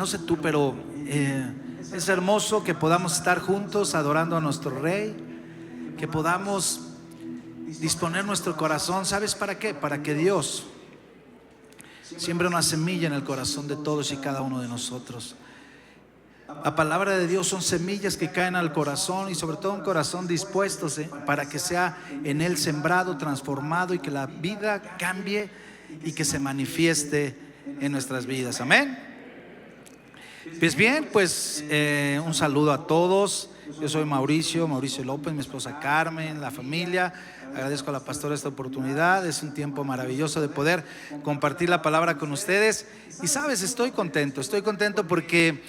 no sé tú, pero es hermoso que podamos estar juntos adorando a nuestro Rey, que podamos disponer nuestro corazón. ¿Sabes para qué? Para que Dios siembre una semilla en el corazón de todos y cada uno de nosotros. La palabra de Dios son semillas que caen al corazón, y sobre todo un corazón dispuesto para que sea en él sembrado, transformado, y que la vida cambie y que se manifieste en nuestras vidas. Amén. Pues bien, un saludo a todos. Yo soy Mauricio López, mi esposa Carmen, la familia. Agradezco a la pastora esta oportunidad. Es un tiempo maravilloso de poder compartir la palabra con ustedes. Y sabes, estoy contento porque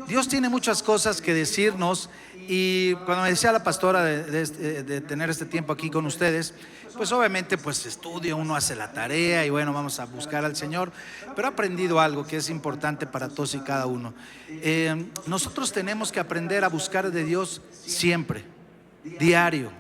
Dios tiene muchas cosas que decirnos. Y cuando me decía la pastora de tener este tiempo aquí con ustedes, pues obviamente estudia, uno hace la tarea y bueno, vamos a buscar al Señor. Pero he aprendido algo que es importante para todos y cada uno. Nosotros tenemos que aprender a buscar de Dios siempre, diario.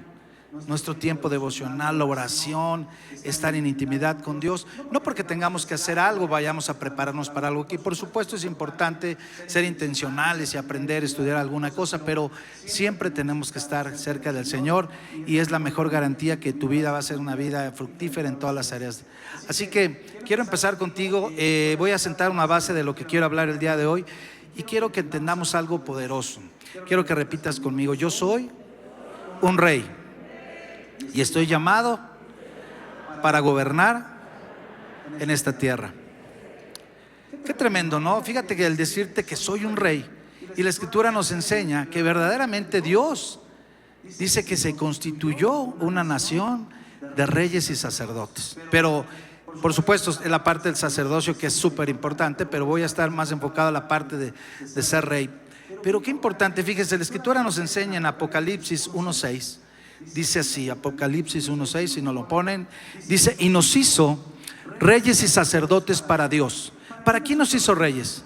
Nuestro tiempo devocional, la oración, estar en intimidad con Dios. No porque tengamos que hacer algo, vayamos a prepararnos para algo, que por supuesto es importante ser intencionales y aprender, estudiar alguna cosa, pero siempre tenemos que estar cerca del Señor, y es la mejor garantía que tu vida va a ser una vida fructífera en todas las áreas. Así que quiero empezar contigo. Voy a sentar una base de lo que quiero hablar el día de hoy, y quiero que entendamos algo poderoso. Quiero que repitas conmigo: yo soy un rey y estoy llamado para gobernar en esta tierra. Qué tremendo, ¿no? Fíjate que el decirte que soy un rey, y la Escritura nos enseña que verdaderamente Dios dice que se constituyó una nación de reyes y sacerdotes. Pero por supuesto es la parte del sacerdocio, que es súper importante, pero voy a estar más enfocado a la parte de ser rey. Pero qué importante, fíjese, la Escritura nos enseña en Apocalipsis 1:6. Dice así, Apocalipsis 1:6, si no lo ponen, dice: y nos hizo reyes y sacerdotes para Dios. ¿Para quién nos hizo reyes?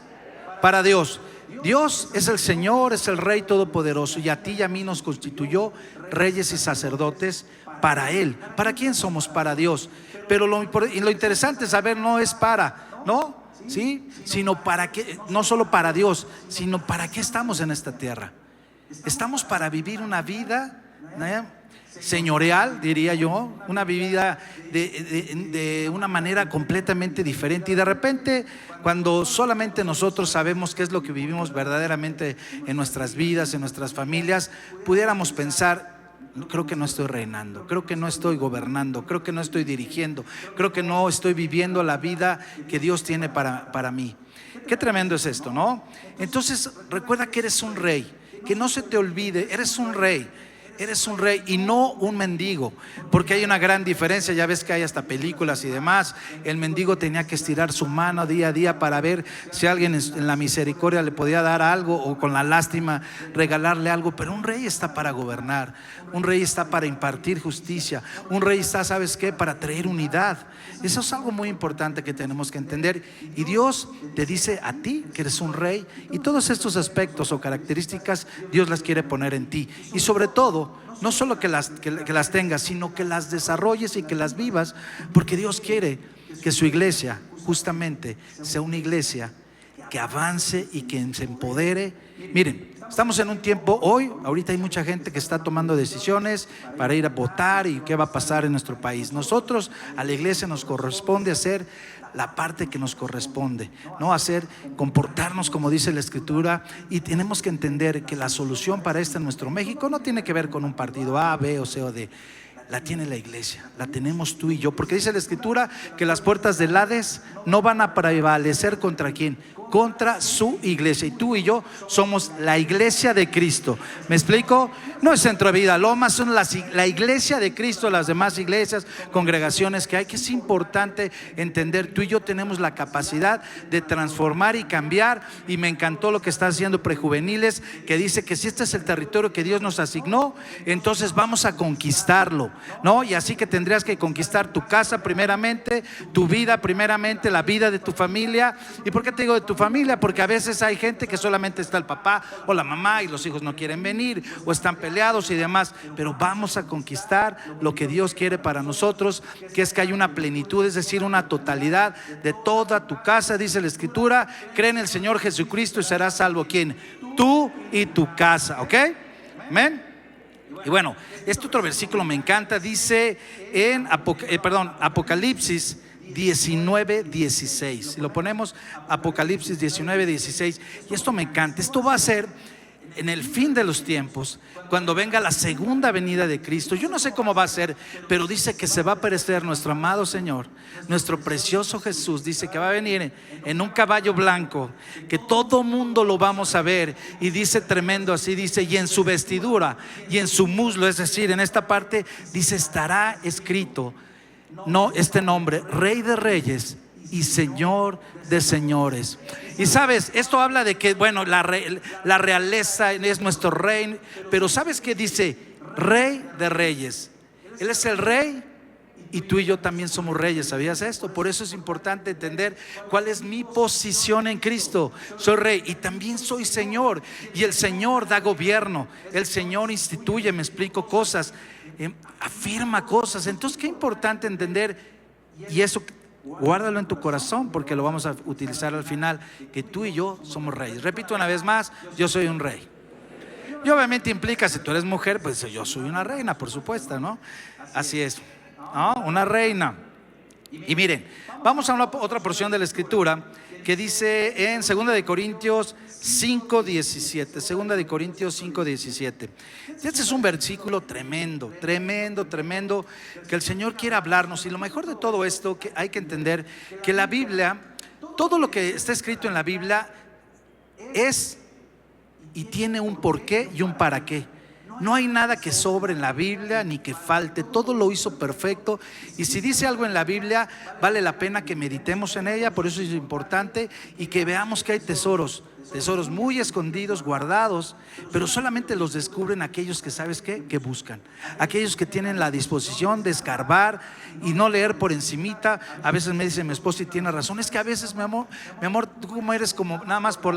Para Dios. Dios es el Señor, es el Rey Todopoderoso, y a ti y a mí nos constituyó reyes y sacerdotes para Él. ¿Para quién somos? Para Dios. Pero lo interesante es saber, no es para, ¿no? ¿Sí? Sino para qué, no solo para Dios, sino para qué estamos en esta tierra. Estamos para vivir una vida señorial, diría yo, una vida de una manera completamente diferente. Y de repente, cuando solamente nosotros sabemos qué es lo que vivimos verdaderamente en nuestras vidas, en nuestras familias, pudiéramos pensar: creo que no estoy reinando, creo que no estoy gobernando, creo que no estoy dirigiendo, creo que no estoy viviendo la vida que Dios tiene para mí. Qué tremendo es esto, ¿no? Entonces recuerda que eres un rey, que no se te olvide, eres un rey. Eres un rey y no un mendigo, porque hay una gran diferencia. Ya ves que hay hasta películas y demás. El mendigo tenía que estirar su mano día a día para ver si alguien en la misericordia le podía dar algo, o con la lástima regalarle algo. Pero un rey está para gobernar, un rey está para impartir justicia, un rey está, ¿sabes qué?, para traer unidad. Eso es algo muy importante que tenemos que entender. Y Dios te dice a ti que eres un rey, y todos estos aspectos o características Dios las quiere poner en ti. Y sobre todo, no solo que las tengas, sino que las desarrolles y que las vivas, porque Dios quiere que su iglesia justamente sea una iglesia que avance y que se empodere. Miren, estamos en un tiempo ahorita hay mucha gente que está tomando decisiones para ir a votar y qué va a pasar en nuestro país. Nosotros, a la iglesia, nos corresponde hacer la parte que nos corresponde, no comportarnos como dice la Escritura, y tenemos que entender que la solución para nuestro México no tiene que ver con un partido A, B o C o D. La tiene la iglesia, la tenemos tú y yo, porque dice la Escritura que las puertas del Hades no van a prevalecer ¿contra quién? Contra su iglesia. Y tú y yo somos la iglesia de Cristo. ¿Me explico? No es Centro de Vida Lomas, son la iglesia de Cristo. Las demás iglesias, congregaciones que hay, que es importante entender. Tú y yo tenemos la capacidad de transformar y cambiar. Y me encantó lo que está haciendo Prejuveniles, que dice que si este es el territorio que Dios nos asignó, entonces vamos a conquistarlo. ¿no? Y así que tendrías que conquistar tu casa primeramente, tu vida primeramente, la vida de tu familia. ¿Y por qué te digo de tu familia? Porque a veces hay gente que solamente está el papá o la mamá y los hijos no quieren venir o están peleados y demás. Pero vamos a conquistar lo que Dios quiere para nosotros, que es que hay una plenitud, es decir, una totalidad de toda tu casa. Dice la Escritura: cree en el Señor Jesucristo y serás salvo. ¿Quién? Tú y tu casa, ¿ok? Amén. Y bueno, este otro versículo me encanta. Dice en Apocalipsis 19:16. Si lo ponemos, Apocalipsis 19:16. Y esto me encanta. Esto va a ser en el fin de los tiempos, cuando venga la segunda venida de Cristo. Yo no sé cómo va a ser, pero dice que se va a aparecer nuestro amado Señor, nuestro precioso Jesús. Dice que va a venir en un caballo blanco, que todo mundo lo vamos a ver. Y dice tremendo así, dice: y en su vestidura y en su muslo, es decir, en esta parte, dice, estará escrito este nombre: Rey de Reyes y Señor de señores. Y sabes, esto habla de que, bueno, la realeza es nuestro rey, pero ¿sabes qué dice? Rey de reyes. Él es el rey y tú y yo también somos reyes. ¿Sabías esto? Por eso es importante entender cuál es mi posición en Cristo. Soy rey y también soy Señor, y el Señor da gobierno, el Señor instituye, me explico, cosas, afirma cosas. Entonces, qué importante entender, y eso guárdalo en tu corazón, porque lo vamos a utilizar al final, que tú y yo somos reyes. Repito una vez más: yo soy un rey. Y obviamente implica, si tú eres mujer, pues yo soy una reina, por supuesto, ¿no? Así es, ¿no? Una reina. Y miren, vamos a otra porción de la Escritura que dice en 2 de Corintios 5:17. 2 de Corintios 5:17. Este es un versículo tremendo, tremendo, tremendo, que el Señor quiere hablarnos. Y lo mejor de todo esto, que hay que entender que la Biblia, todo lo que está escrito en la Biblia es y tiene un porqué y un para qué. No hay nada que sobre en la Biblia ni que falte. Todo lo hizo perfecto. Y si dice algo en la Biblia, vale la pena que meditemos en ella. Por eso es importante, y que veamos que hay tesoros muy escondidos, guardados, pero solamente los descubren aquellos que, ¿sabes qué?, que buscan, aquellos que tienen la disposición de escarbar y no leer por encimita. A veces me dice mi esposa, y tiene razón, es que a veces, mi amor, tú como eres como nada más por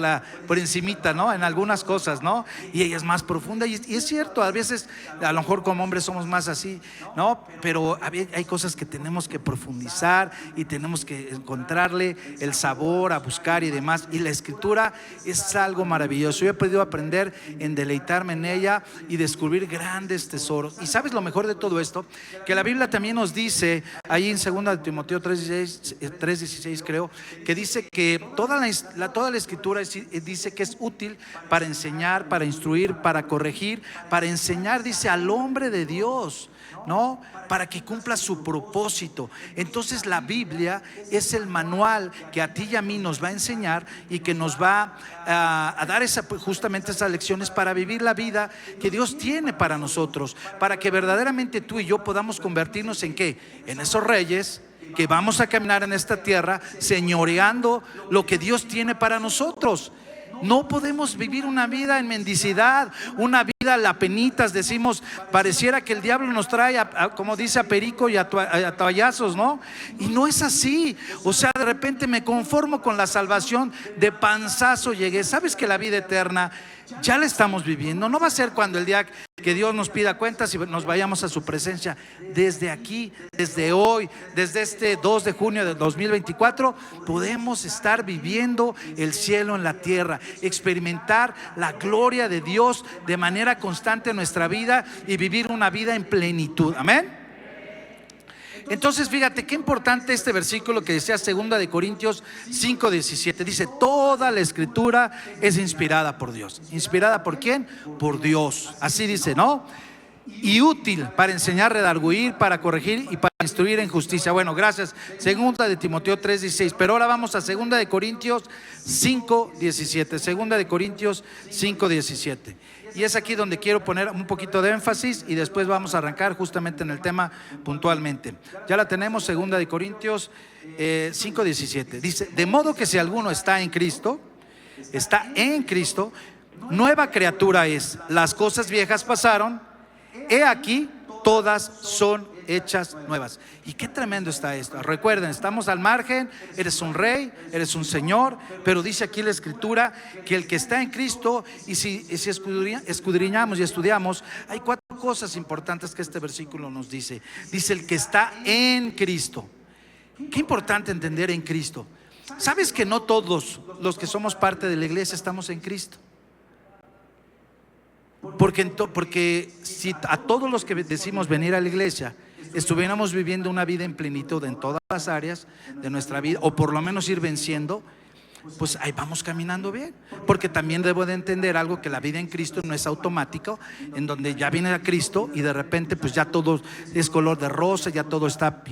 encimita, ¿no? En algunas cosas, ¿no? Y ella es más profunda, y es cierto, a veces a lo mejor como hombres somos más así, ¿no? Pero hay cosas que tenemos que profundizar y tenemos que encontrarle el sabor, a buscar y demás. Y la Escritura es algo maravilloso. Yo he podido aprender en deleitarme en ella y descubrir grandes tesoros. Y sabes lo mejor de todo esto, que la Biblia también nos dice ahí en 2 de Timoteo 3:16 creo, que dice que toda la Escritura dice que es útil para enseñar, para instruir, para corregir, para enseñar, dice, al hombre de Dios, ¿no? Para que cumpla su propósito. Entonces la Biblia es el manual que a ti y a mí nos va a enseñar y que nos va a dar justamente esas lecciones para vivir la vida que Dios tiene para nosotros, para que verdaderamente tú y yo podamos convertirnos en ¿qué? En esos reyes que vamos a caminar en esta tierra señoreando lo que Dios tiene para nosotros. No podemos vivir una vida en mendicidad, una vida a la penitas. Decimos, pareciera que el diablo nos trae como dice, a perico y a toallazos, ¿no? Y no es así. O sea, de repente me conformo con la salvación, de panzazo llegué. ¿Sabes que la vida eterna ya la estamos viviendo? No va a ser cuando el día que Dios nos pida cuentas y nos vayamos a su presencia. Desde aquí, desde hoy, desde este 2 de junio de 2024, podemos estar viviendo el cielo en la tierra, experimentar la gloria de Dios de manera constante en nuestra vida y vivir una vida en plenitud. Amén. Entonces fíjate qué importante este versículo que decía 2 de Corintios 5:17. Dice: toda la Escritura es inspirada por Dios. ¿Inspirada por quién? Por Dios. Así dice, ¿no? Y útil para enseñar, redarguir, para corregir y para instruir en justicia. Bueno, gracias. 2 de Timoteo 3:16. Pero ahora vamos a 2 de Corintios 5:17. 2 de Corintios 5:17. Y es aquí donde quiero poner un poquito de énfasis y después vamos a arrancar justamente en el tema puntualmente. Ya la tenemos, 2 de Corintios 5:17. Dice: de modo que si alguno está en Cristo, nueva criatura es. Las cosas viejas pasaron, he aquí, todas son hechas nuevas. Y qué tremendo está esto. Recuerden, estamos al margen, eres un rey, eres un señor, pero dice aquí la Escritura que el que está en Cristo, y si escudriñamos y estudiamos, hay 4 cosas importantes que este versículo nos dice. Dice el que está en Cristo. Qué importante entender en Cristo. ¿Sabes que no todos los que somos parte de la iglesia estamos en Cristo? Porque si a todos los que decimos venir a la iglesia estuviéramos viviendo una vida en plenitud en todas las áreas de nuestra vida, o por lo menos ir venciendo, pues ahí vamos caminando bien. Porque también debo de entender algo, que la vida en Cristo no es automático, en donde ya viene a Cristo y de repente pues ya todo es color de rosa, ya todo está,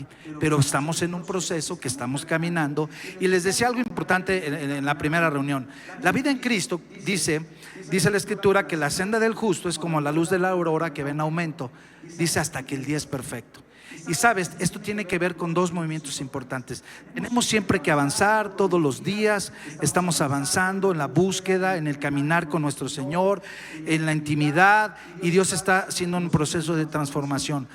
pero estamos en un proceso que estamos caminando. Y les decía algo importante en la primera reunión. La vida en Cristo, dice la Escritura, que la senda del justo es como la luz de la aurora que va en aumento, dice, hasta que el día es perfecto. Y sabes, esto tiene que ver con 2 movimientos importantes. Tenemos siempre que avanzar todos los días. Estamos avanzando en la búsqueda, en el caminar con nuestro Señor, en la intimidad, y Dios está haciendo un proceso de transformación.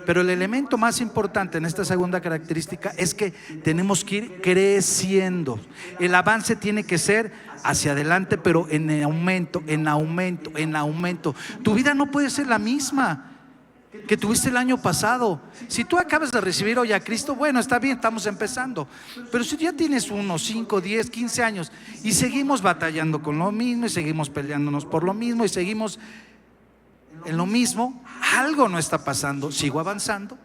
Pero el elemento más importante en esta segunda característica es que tenemos que ir creciendo. El avance tiene que ser hacia adelante, pero en aumento, en aumento, en aumento. Tu vida no puede ser la misma que tuviste el año pasado. Si tú acabas de recibir hoy a Cristo, bueno, está bien, estamos empezando. Pero si ya tienes 1, 5, 10, 15 años y seguimos batallando con lo mismo, y seguimos peleándonos por lo mismo, y seguimos en lo mismo, algo no está pasando. Sigo avanzando,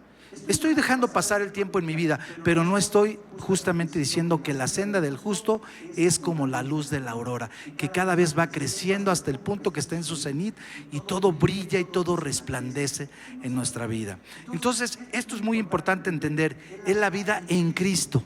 estoy dejando pasar el tiempo en mi vida, pero no estoy justamente diciendo que la senda del justo es como la luz de la aurora, que cada vez va creciendo hasta el punto que está en su cenit y todo brilla y todo resplandece en nuestra vida. Entonces, esto es muy importante entender, es la vida en Cristo.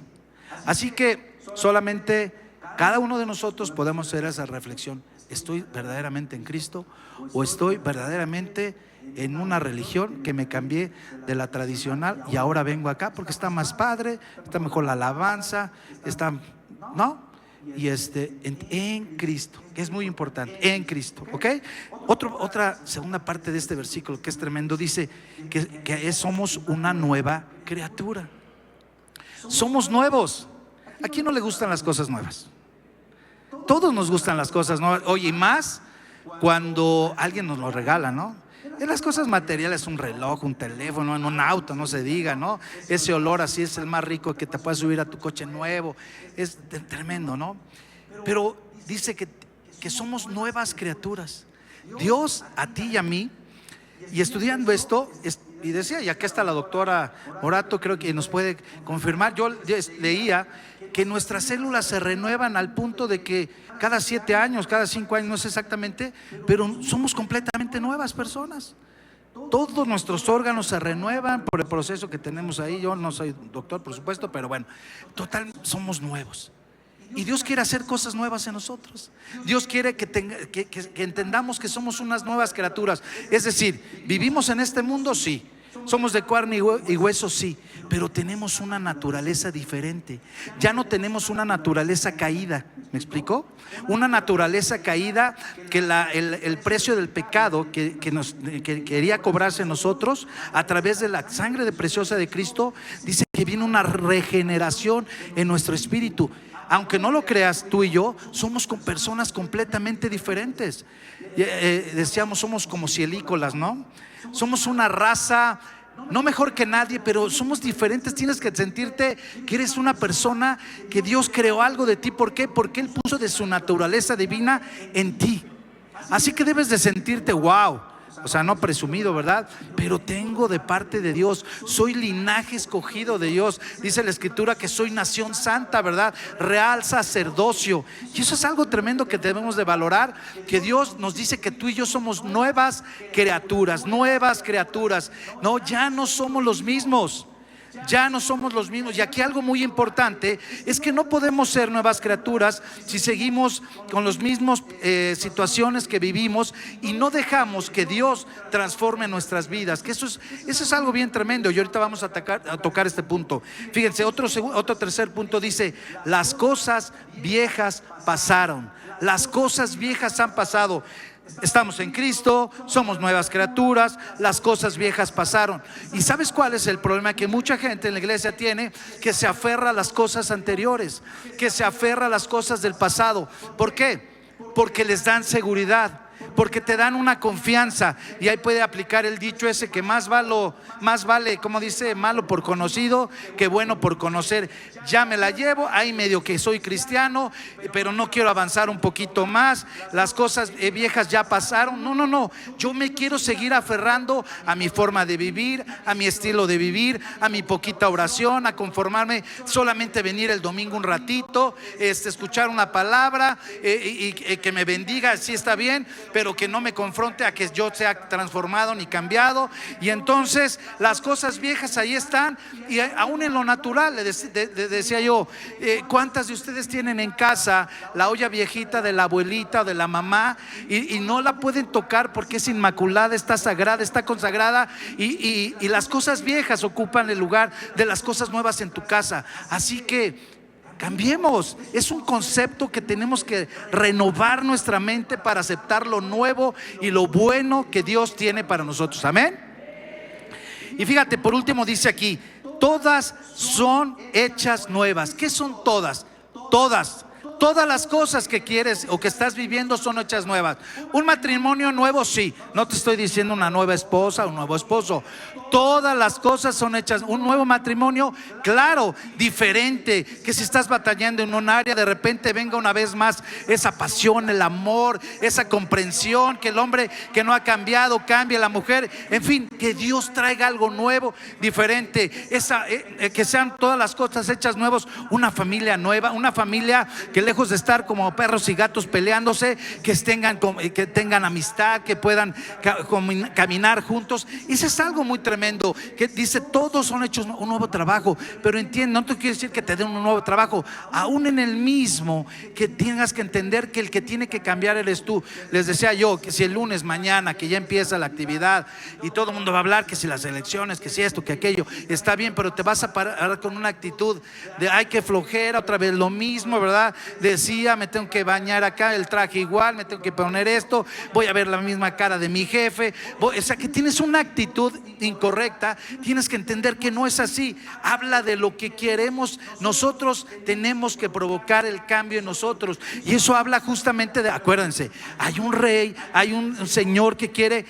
Así que solamente cada uno de nosotros podemos hacer esa reflexión: ¿estoy verdaderamente en Cristo o estoy verdaderamente en una religión que me cambié de la tradicional y ahora vengo acá porque está más padre, está mejor la alabanza, está, ¿no? Y en Cristo, que es muy importante, en Cristo, ¿ok? Otra segunda parte de este versículo que es tremendo, dice que somos una nueva criatura. Somos nuevos. ¿A quién no le gustan las cosas nuevas? Todos nos gustan las cosas nuevas. Oye, y más cuando alguien nos lo regala, ¿no? En las cosas materiales, un reloj, un teléfono, en un auto, no se diga, ¿no? Ese olor así es el más rico que te puedes subir a tu coche nuevo. Es tremendo, ¿no? Pero dice que somos nuevas criaturas. Dios a ti y a mí, y estudiando esto, y decía, y acá está la doctora Morato, creo que nos puede confirmar. Yo leía que nuestras células se renuevan al punto de que cada 7 años, cada 5 años, no sé exactamente, pero somos completamente nuevas personas. Todos nuestros órganos se renuevan por el proceso que tenemos ahí. Yo no soy doctor, por supuesto, pero bueno, total, somos nuevos. Y Dios quiere hacer cosas nuevas en nosotros. Dios quiere que entendamos que somos unas nuevas criaturas. Es decir, vivimos en este mundo, sí. Somos de carne y hueso, sí. Pero tenemos una naturaleza diferente. Ya no tenemos una naturaleza caída. ¿Me explico? Una naturaleza caída que el precio del pecado que quería cobrarse en nosotros a través de la sangre preciosa de Cristo, dice que viene una regeneración en nuestro espíritu. Aunque no lo creas, tú y yo somos con personas completamente diferentes. Decíamos, somos como cielícolas, ¿no? Somos una raza, no mejor que nadie, pero somos diferentes. Tienes que sentirte que eres una persona que Dios creó algo de ti. ¿Por qué? Porque Él puso de su naturaleza divina en ti. Así que debes de sentirte wow. O sea, no presumido, ¿verdad? Pero tengo de parte de Dios, soy linaje escogido de Dios. Dice la Escritura que soy nación santa, ¿verdad? Real sacerdocio. Y eso es algo tremendo que debemos de valorar, que Dios nos dice que tú y yo somos nuevas criaturas. No, ya no somos los mismos. Ya no somos los mismos. Y aquí algo muy importante es que no podemos ser nuevas criaturas si seguimos con las mismas situaciones que vivimos y no dejamos que Dios transforme nuestras vidas. Que eso es algo bien tremendo. Y ahorita vamos a tocar este punto. Fíjense, otro tercer punto dice: las cosas viejas pasaron. Las cosas viejas han pasado. Estamos en Cristo, somos nuevas criaturas, las cosas viejas pasaron. ¿Y sabes cuál es el problema que mucha gente en la iglesia tiene? Que se aferra a las cosas anteriores, que se aferra a las cosas del pasado. ¿Por qué? Porque les dan seguridad, porque te dan una confianza. Y ahí puede aplicar el dicho ese que más vale, como dice, malo por conocido que bueno por conocer. Ya me la llevo, ahí medio que soy cristiano, pero no quiero avanzar un poquito más. Las cosas viejas ya pasaron. No, yo me quiero seguir aferrando a mi forma de vivir, a mi estilo de vivir, a mi poquita oración, a conformarme solamente venir el domingo un ratito, escuchar una palabra y que me bendiga, sí está bien, pero que no me confronte a que yo sea transformado ni cambiado. Y entonces las cosas viejas ahí están. Y aún en lo natural, decía yo, ¿cuántas de ustedes tienen en casa la olla viejita de la abuelita o de la mamá y no la pueden tocar porque es inmaculada, está sagrada, está consagrada, y las cosas viejas ocupan el lugar de las cosas nuevas en tu casa? Así que cambiemos. Es un concepto que tenemos que renovar nuestra mente para aceptar lo nuevo y lo bueno que Dios tiene para nosotros. Amén. Y fíjate, por último dice aquí, todas son hechas nuevas. ¿Qué son todas? Todas las cosas que quieres o que estás viviendo son hechas nuevas. Un matrimonio nuevo, sí. No te estoy diciendo una nueva esposa o un nuevo esposo. Todas las cosas son hechas. Un nuevo matrimonio, claro, diferente. Que si estás batallando en un área, de repente venga una vez más esa pasión, el amor, esa comprensión, que el hombre que no ha cambiado cambie, la mujer, en fin, que Dios traiga algo nuevo, diferente. Que sean todas las cosas hechas nuevas. Una familia nueva, una familia que lejos de estar como perros y gatos peleándose, que tengan amistad, que puedan caminar juntos. Eso es algo muy tremendo, que dice todos son hechos un nuevo trabajo. Pero entiende, no te quiere decir que te den un nuevo trabajo, aún en el mismo, que tengas que entender que el que tiene que cambiar eres tú. Les decía yo que si el lunes mañana que ya empieza la actividad y todo el mundo va a hablar que si las elecciones, que si esto, que aquello, está bien, pero te vas a parar con una actitud de ay, qué flojera, otra vez lo mismo, ¿verdad? Decía, me tengo que bañar acá, el traje igual, me tengo que poner esto, voy a ver la misma cara de mi jefe. O sea, que tienes una actitud incorrecta. Tienes que entender que no es así. Habla de lo que queremos. Nosotros tenemos que provocar el cambio en nosotros, y eso habla justamente de, acuérdense, hay un rey, hay un Señor que quiere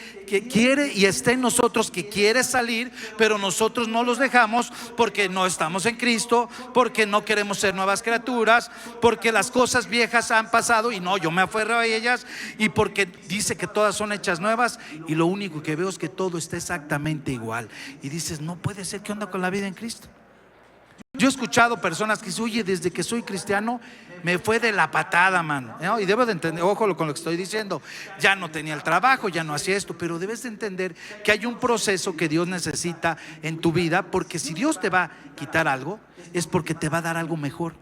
y está en nosotros, que quiere salir, pero nosotros no los dejamos porque no estamos en Cristo, porque no queremos ser nuevas criaturas, porque las cosas viejas han pasado y no, yo me aferro a ellas, y porque dice que todas son hechas nuevas, y lo único que veo es que todo está exactamente igual. Y dices, no puede ser, ¿qué onda con la vida en Cristo? Yo he escuchado personas que dicen, oye, desde que soy cristiano me fue de la patada, mano, ¿no? Y debo de entender, ojo con lo que estoy diciendo, ya no tenía el trabajo, ya no hacía esto, pero debes de entender que hay un proceso que Dios necesita en tu vida, porque si Dios te va a quitar algo, es porque te va a dar algo mejor.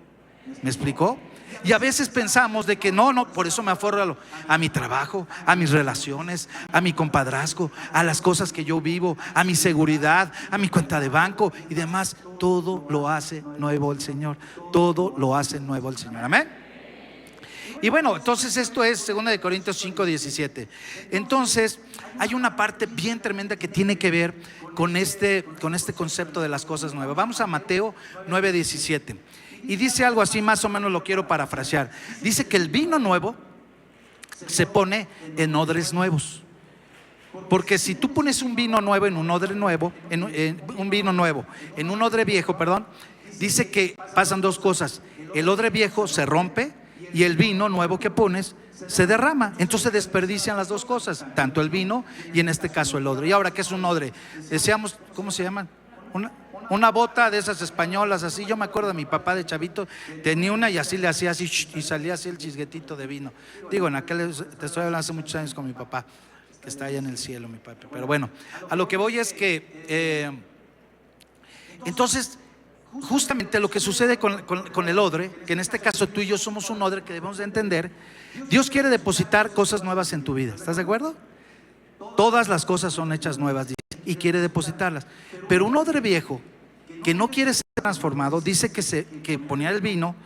¿Me explicó? Y a veces pensamos de que no, por eso me aferro a mi trabajo, a mis relaciones, a mi compadrazgo, a las cosas que yo vivo, a mi seguridad, a mi cuenta de banco y demás. Todo lo hace nuevo el Señor. Todo lo hace nuevo el Señor. Amén. Y bueno, entonces esto es 2 Corintios 5:17. Entonces hay una parte bien tremenda que tiene que ver con este concepto de las cosas nuevas. Vamos a Mateo 9:17. Y dice algo así, más o menos lo quiero parafrasear. Dice que el vino nuevo se pone en odres nuevos. Porque si tú pones un vino nuevo en un odre nuevo, un vino nuevo en un odre viejo, dice que pasan dos cosas. El odre viejo se rompe y el vino nuevo que pones se derrama. Entonces desperdician las dos cosas, tanto el vino y en este caso el odre. Y ahora, ¿qué es un odre? Decíamos, ¿cómo se llaman? Una bota de esas españolas así. Yo me acuerdo de mi papá de chavito, tenía una y así le hacía así y salía así el chisguetito de vino. Digo, te estoy hablando hace muchos años con mi papá, que está allá en el cielo, mi papá. Pero bueno, a lo que voy es que entonces justamente lo que sucede con el odre, que en este caso tú y yo somos un odre, que debemos de entender, Dios quiere depositar cosas nuevas en tu vida. ¿Estás de acuerdo? Todas las cosas son hechas nuevas, dice, y quiere depositarlas. Pero un odre viejo que no quiere ser transformado, dice que ponía el vino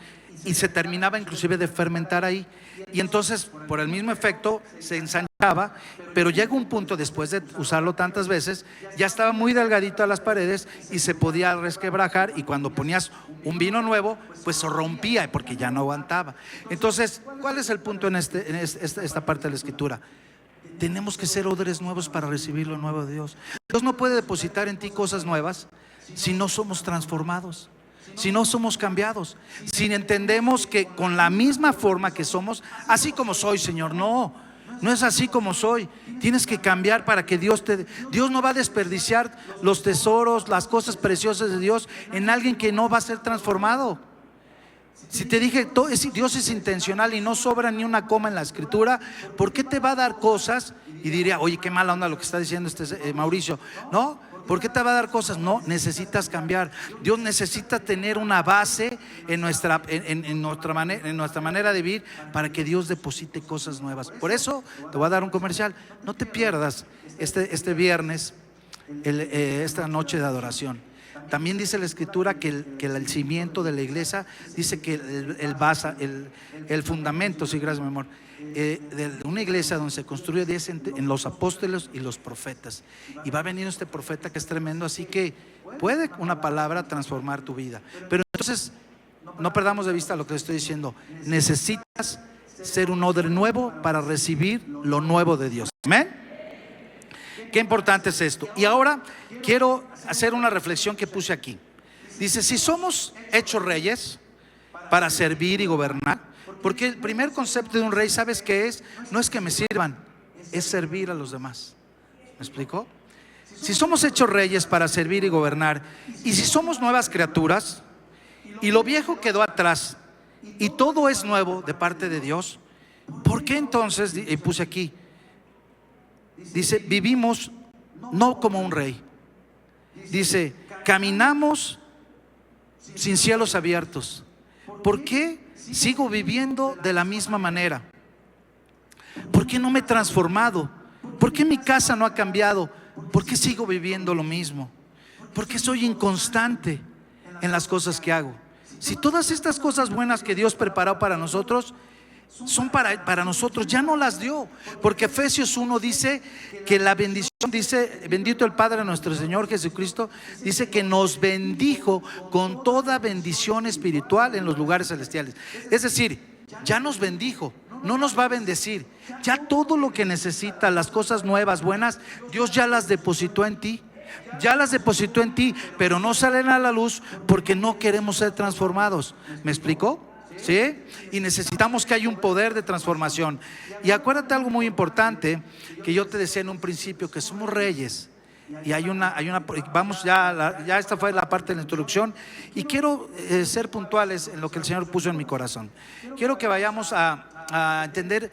y se terminaba inclusive de fermentar ahí. Y entonces, por el mismo efecto, se ensanchaba, pero llega un punto después de usarlo tantas veces, ya estaba muy delgadito a las paredes y se podía resquebrajar, y cuando ponías un vino nuevo, pues se rompía porque ya no aguantaba. Entonces, ¿cuál es el punto en esta parte de la Escritura? Tenemos que ser odres nuevos para recibir lo nuevo de Dios. Dios no puede depositar en ti cosas nuevas si no somos transformados, si no somos cambiados, si entendemos que con la misma forma que somos, así como soy, Señor, no es así como soy. Tienes que cambiar para que Dios no va a desperdiciar los tesoros, las cosas preciosas de Dios en alguien que no va a ser transformado. Si te dije, Dios es intencional y no sobra ni una coma en la Escritura, ¿por qué te va a dar cosas? Y diría, oye, qué mala onda lo que está diciendo Mauricio. No, ¿por qué te va a dar cosas? No, necesitas cambiar. Dios necesita tener una base en nuestra manera de vivir para que Dios deposite cosas nuevas. Por eso te voy a dar un comercial. No te pierdas este viernes, esta noche de adoración. También dice la Escritura que el cimiento de la iglesia, dice que el fundamento, sí, gracias mi amor, de una iglesia donde se construye en los apóstoles y los profetas. Y va a venir este profeta que es tremendo, así que puede una palabra transformar tu vida. Pero entonces, no perdamos de vista lo que estoy diciendo. Necesitas ser un odre nuevo para recibir lo nuevo de Dios. Amén. Qué importante es esto. Y ahora quiero hacer una reflexión que puse aquí. Dice, si somos hechos reyes para servir y gobernar, porque el primer concepto de un rey, ¿sabes qué es? No es que me sirvan, es servir a los demás. ¿Me explico? Si somos hechos reyes para servir y gobernar, y si somos nuevas criaturas, y lo viejo quedó atrás, y todo es nuevo de parte de Dios, ¿por qué entonces, y puse aquí, dice, vivimos no como un rey? Dice, caminamos sin cielos abiertos. ¿Por qué sigo viviendo de la misma manera? ¿Por qué no me he transformado? ¿Por qué mi casa no ha cambiado? ¿Por qué sigo viviendo lo mismo? ¿Por qué soy inconstante en las cosas que hago? Si todas estas cosas buenas que Dios preparó para nosotros son para nosotros, ya no las dio. Porque Efesios 1 dice que la bendición, dice, bendito el Padre nuestro Señor Jesucristo, dice que nos bendijo con toda bendición espiritual en los lugares celestiales. Es decir, ya nos bendijo, no nos va a bendecir. Ya todo lo que necesita, las cosas nuevas, buenas, Dios ya las depositó en ti. Ya las depositó en ti, pero no salen a la luz porque no queremos ser transformados. ¿Me explicó? ¿Sí? Y necesitamos que haya un poder de transformación. Y acuérdate algo muy importante que yo te decía en un principio, que somos reyes. Y vamos ya esta fue la parte de la introducción. Y quiero ser puntuales en lo que el Señor puso en mi corazón. Quiero que vayamos a entender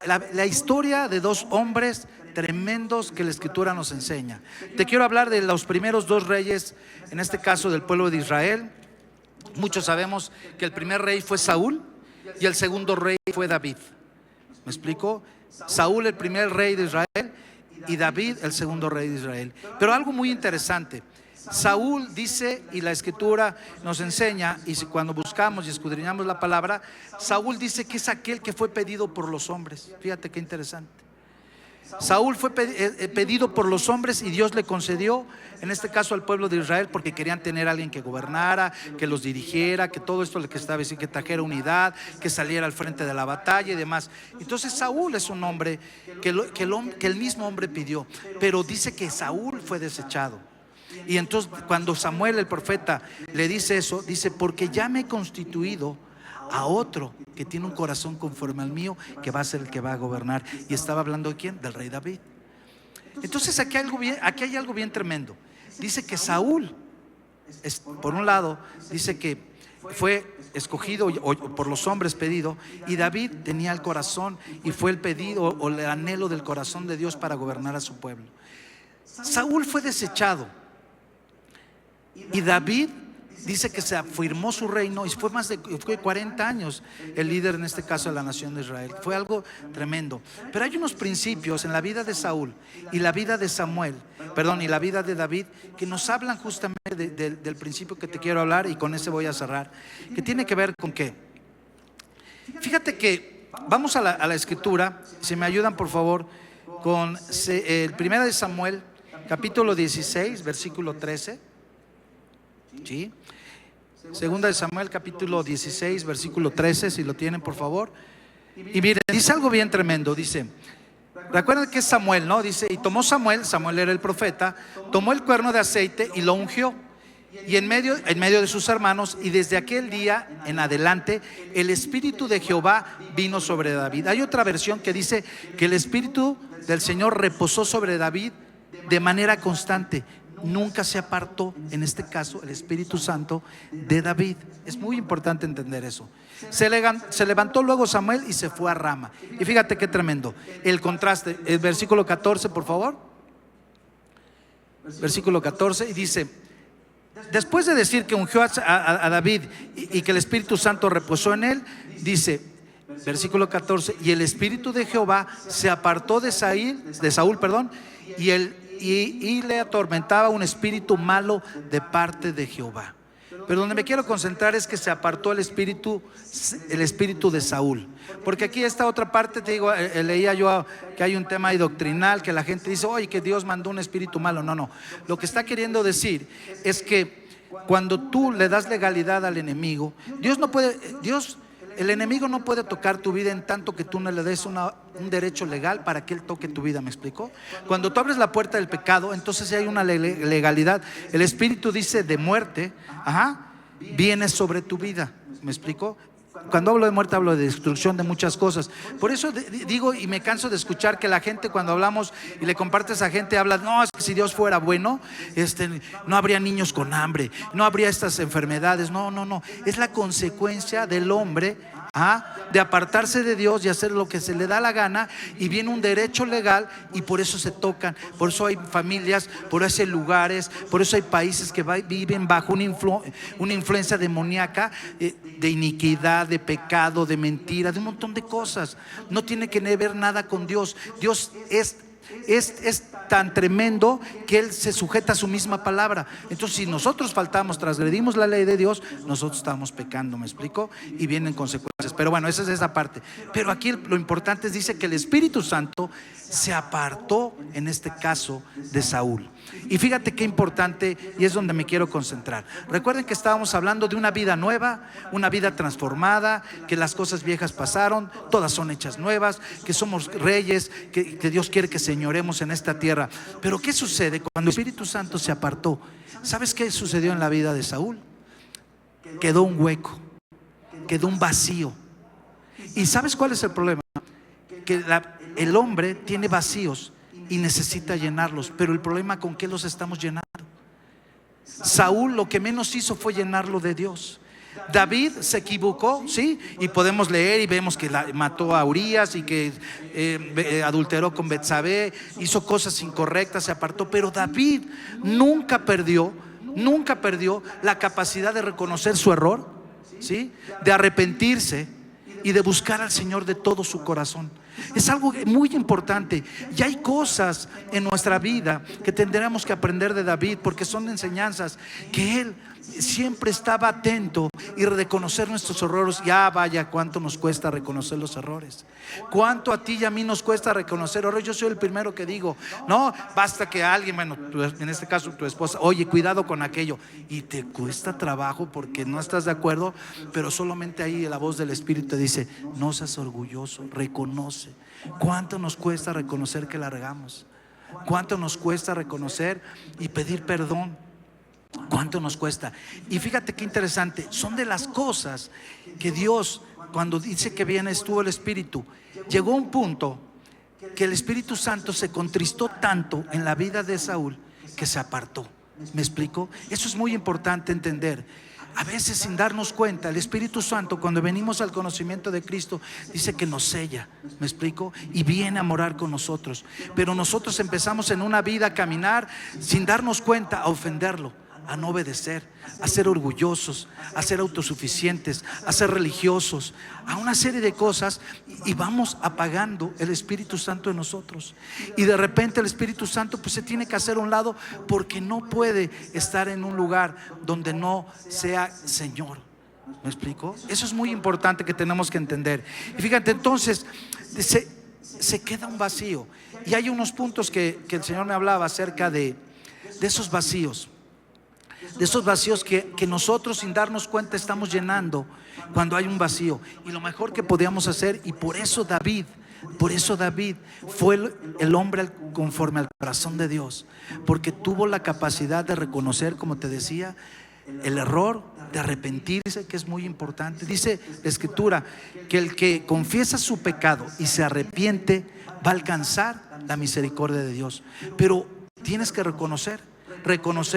la historia de dos hombres tremendos que la Escritura nos enseña. Te quiero hablar de los primeros dos reyes, en este caso del pueblo de Israel. Muchos sabemos que el primer rey fue Saúl y el segundo rey fue David. ¿Me explico? Saúl, el primer rey de Israel, y David, el segundo rey de Israel. Pero algo muy interesante, Saúl dice, y la Escritura nos enseña, y cuando buscamos y escudriñamos la palabra, Saúl dice que es aquel que fue pedido por los hombres. Fíjate qué interesante. Saúl fue pedido por los hombres y Dios le concedió, en este caso al pueblo de Israel, porque querían tener a alguien que gobernara, que los dirigiera, que todo esto que estaba diciendo, que trajera unidad, que saliera al frente de la batalla y demás. Entonces Saúl es un hombre que el mismo hombre pidió, pero dice que Saúl fue desechado. Y entonces cuando Samuel el profeta le dice eso, dice, porque ya me he constituido a otro que tiene un corazón conforme al mío, que va a ser el que va a gobernar. Y estaba hablando de ¿quién? Del rey David. Entonces aquí hay algo bien tremendo. Dice que Saúl, por un lado, dice que fue escogido por los hombres, pedido, y David tenía el corazón y fue el pedido o el anhelo del corazón de Dios para gobernar a su pueblo. Saúl fue desechado y David dice que se afirmó su reino y fue 40 años el líder, en este caso de la nación de Israel. Fue algo tremendo. Pero hay unos principios en la vida de Saúl y la vida de y la vida de David, que nos hablan justamente del principio que te quiero hablar, y con ese voy a cerrar, que tiene que ver con ¿qué? Fíjate que vamos a la escritura, si me ayudan por favor, con el 1 de Samuel, capítulo 16, versículo 13. ¿Sí? Segunda de Samuel, capítulo 16, versículo 13, si lo tienen por favor. Y miren, dice algo bien tremendo, dice, recuerden que es Samuel, ¿no? Dice, y tomó Samuel era el profeta, tomó el cuerno de aceite y lo ungió. Y en medio de sus hermanos, y desde aquel día en adelante, el Espíritu de Jehová vino sobre David. Hay otra versión que dice que el Espíritu del Señor reposó sobre David de manera constante. Nunca se apartó, en este caso, el Espíritu Santo de David. Es muy importante entender eso. Se levantó luego Samuel y se fue a Rama. Y fíjate qué tremendo el contraste. El versículo 14, por favor. Versículo 14, y dice: después de decir que ungió a David y que el Espíritu Santo reposó en él, dice, versículo 14, y el Espíritu de Jehová se apartó de Saúl, y le atormentaba un espíritu malo de parte de Jehová. Pero donde me quiero concentrar es que se apartó el espíritu de Saúl. Porque aquí esta otra parte, te digo, leía yo que hay un tema ahí doctrinal, que la gente dice, oye, que Dios mandó un espíritu malo. No, lo que está queriendo decir es que cuando tú le das legalidad al enemigo, el enemigo no puede tocar tu vida en tanto que tú no le des un derecho legal para que él toque tu vida. ¿Me explico? Cuando tú abres la puerta del pecado, entonces hay una legalidad. El espíritu dice de muerte, viene sobre tu vida. ¿Me explico? Cuando hablo de muerte hablo de destrucción de muchas cosas. Por eso digo, y me canso de escuchar que la gente, cuando hablamos y le compartes a gente, habla, no, es que si Dios fuera bueno, no habría niños con hambre, no habría estas enfermedades. No, es la consecuencia del hombre de apartarse de Dios y hacer lo que se le da la gana, y viene un derecho legal y por eso se tocan. Por eso hay familias, por eso hay lugares, por eso hay países que viven bajo una influencia demoníaca, de iniquidad, de pecado, de mentira, de un montón de cosas. No tiene que ver nada con Dios. Dios es tan tremendo que Él se sujeta a su misma palabra. Entonces, si nosotros faltamos, transgredimos la ley de Dios, nosotros estamos pecando. ¿Me explico? Y vienen consecuencias. Pero bueno, esa es esa parte. Pero aquí lo importante es, dice que el Espíritu Santo se apartó, en este caso, de Saúl. Y fíjate qué importante, y es donde me quiero concentrar. Recuerden que estábamos hablando de una vida nueva, una vida transformada, que las cosas viejas pasaron, todas son hechas nuevas, que somos reyes, que Dios quiere que señoremos en esta tierra. Pero ¿qué sucede cuando el Espíritu Santo se apartó? ¿Sabes qué sucedió en la vida de Saúl? Quedó un hueco, quedó un vacío. ¿Y sabes cuál es el problema? Que el hombre tiene vacíos y necesita llenarlos, pero el problema, ¿con qué los estamos llenando? Saúl lo que menos hizo fue llenarlo de Dios. David se equivocó, ¿sí? Y podemos leer y vemos que mató a Urías y que adulteró con Betsabé, hizo cosas incorrectas, se apartó. Pero David nunca perdió la capacidad de reconocer su error, ¿sí? De arrepentirse y de buscar al Señor de todo su corazón. Es algo muy importante. Y hay cosas en nuestra vida que tendremos que aprender de David, porque son enseñanzas que él siempre estaba atento y reconocer nuestros errores. Ya vaya, cuánto nos cuesta reconocer los errores. Cuánto a ti y a mí nos cuesta reconocer errores. Yo soy el primero que digo, no, basta que alguien, bueno, en este caso tu esposa, oye, cuidado con aquello, y te cuesta trabajo porque no estás de acuerdo, pero solamente ahí la voz del Espíritu te dice, no seas orgulloso, reconoce. Cuánto nos cuesta reconocer que la regamos. Cuánto nos cuesta reconocer y pedir perdón. ¿Cuánto nos cuesta? Y fíjate qué interesante, son de las cosas que Dios, cuando dice que viene estuvo el Espíritu, llegó a un punto que el Espíritu Santo se contristó tanto en la vida de Saúl que se apartó. ¿Me explico? Eso es muy importante entender. A veces, sin darnos cuenta, el Espíritu Santo, cuando venimos al conocimiento de Cristo, dice que nos sella, ¿me explico? Y viene a morar con nosotros. Pero nosotros empezamos en una vida a caminar sin darnos cuenta, a ofenderlo, a no obedecer, a ser orgullosos, a ser autosuficientes, a ser religiosos, a una serie de cosas, y vamos apagando el Espíritu Santo en nosotros. Y de repente el Espíritu Santo pues se tiene que hacer a un lado, porque no puede estar en un lugar donde no sea Señor. ¿Me explico? Eso es muy importante que tenemos que entender. Y fíjate, entonces se queda un vacío. Y hay unos puntos que el Señor me hablaba acerca de esos vacíos. De esos vacíos que nosotros sin darnos cuenta estamos llenando cuando hay un vacío. Y lo mejor que podíamos hacer, y por eso David fue el hombre conforme al corazón de Dios, porque tuvo la capacidad de reconocer, como te decía, el error, de arrepentirse, que es muy importante. Dice la Escritura que el que confiesa su pecado y se arrepiente va a alcanzar la misericordia de Dios. Pero tienes que reconocer,